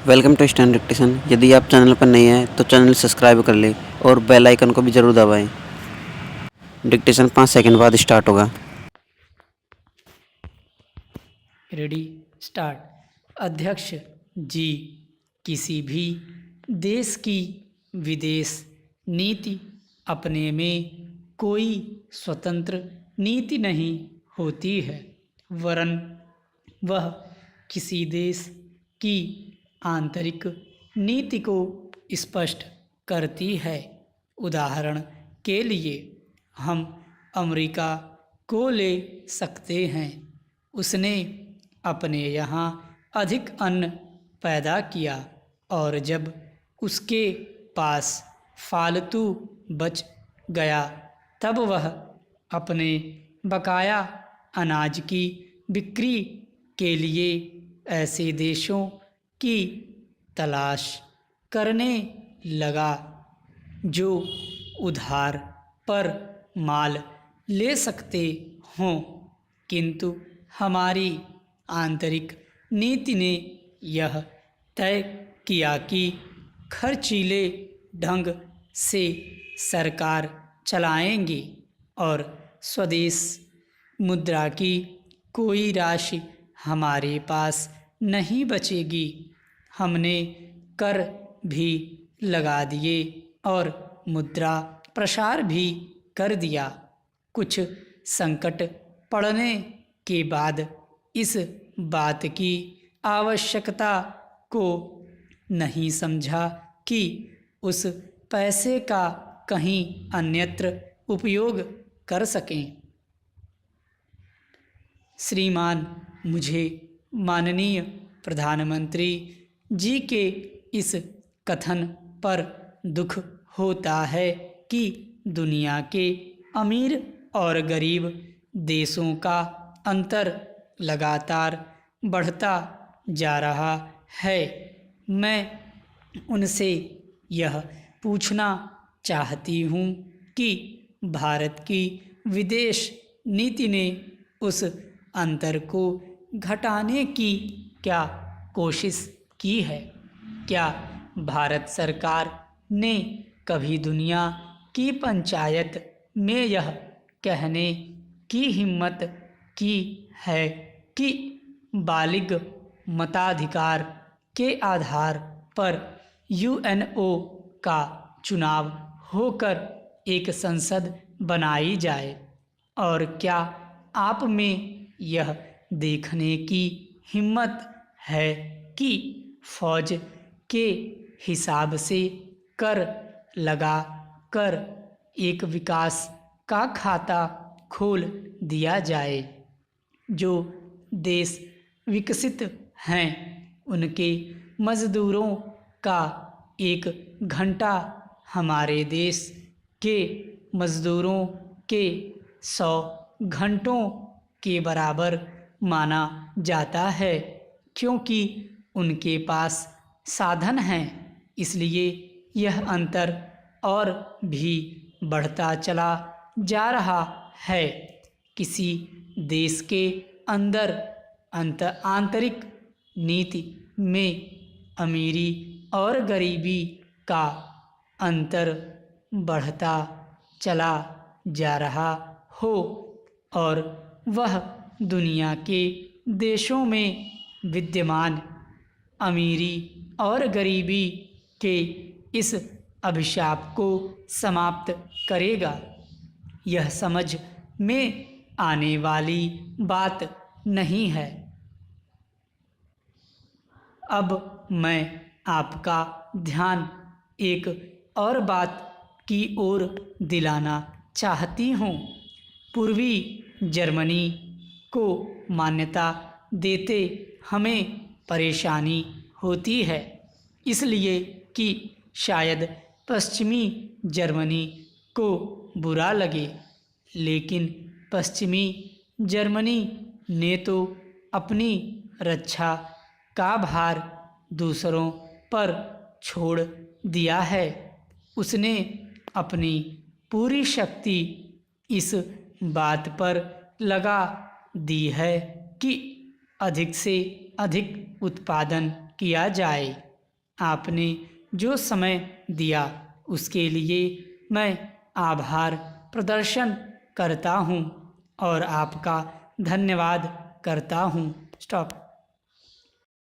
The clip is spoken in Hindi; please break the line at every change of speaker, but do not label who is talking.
Welcome to stand dictation. यदि आप चैनल पर नए हैं तो चैनल सब्सक्राइब कर लें और बेल आइकन को भी ज़रूर दबाएं। डिक्टेशन 5 सेकंड बाद स्टार्ट होगा।
Ready start. अध्यक्ष जी, किसी भी देश की विदेश नीति अपने में कोई स्वतंत्र नीति नहीं होती है, वरन वह किसी देश की आंतरिक नीति को स्पष्ट करती है। उदाहरण के लिए हम अमेरिका को ले सकते हैं। उसने अपने यहाँ अधिक अन्न पैदा किया और जब उसके पास फालतू बच गया तब वह अपने बकाया अनाज की बिक्री के लिए ऐसे देशों की तलाश करने लगा जो उधार पर माल ले सकते हों, किंतु हमारी आंतरिक नीति ने यह तय किया कि खर्चीले ढंग से सरकार चलाएंगे और स्वदेश मुद्रा की कोई राशि हमारे पास नहीं बचेगी। हमने कर भी लगा दिए और मुद्रा प्रसार भी कर दिया। कुछ संकट पड़ने के बाद इस बात की आवश्यकता को नहीं समझा कि उस पैसे का कहीं अन्यत्र उपयोग कर सकें। श्रीमान, मुझे माननीय प्रधानमंत्री जी के इस कथन पर दुख होता है कि दुनिया के अमीर और गरीब देशों का अंतर लगातार बढ़ता जा रहा है। मैं उनसे यह पूछना चाहती हूँ कि भारत की विदेश नीति ने उस अंतर को घटाने की क्या कोशिश की है? क्या भारत सरकार ने कभी दुनिया की पंचायत में यह कहने की हिम्मत की है कि बालिग मताधिकार के आधार पर यूएनओ का चुनाव होकर एक संसद बनाई जाए? और क्या आप में यह देखने की हिम्मत है कि फौज के हिसाब से कर लगा कर एक विकास का खाता खोल दिया जाए? जो देश विकसित हैं उनके मज़दूरों का 1 घंटा हमारे देश के मज़दूरों के 100 घंटों के बराबर माना जाता है, क्योंकि उनके पास साधन हैं। इसलिए यह अंतर और भी बढ़ता चला जा रहा है। किसी देश के अंदर आंतरिक नीति में अमीरी और गरीबी का अंतर बढ़ता चला जा रहा हो और वह दुनिया के देशों में विद्यमान अमीरी और गरीबी के इस अभिशाप को समाप्त करेगा। यह समझ में आने वाली बात नहीं है। अब मैं आपका ध्यान एक और बात की ओर दिलाना चाहती हूँ। पूर्वी जर्मनी को मान्यता देते हमें परेशानी होती है, इसलिए कि शायद पश्चिमी जर्मनी को बुरा लगे, लेकिन पश्चिमी जर्मनी ने तो अपनी रक्षा का भार दूसरों पर छोड़ दिया है। उसने अपनी पूरी शक्ति इस बात पर लगा दी है कि अधिक से अधिक उत्पादन किया जाए आपने जो समय दिया उसके लिए मैं आभार प्रदर्शन करता हूँ और आपका धन्यवाद करता हूँ। स्टॉप।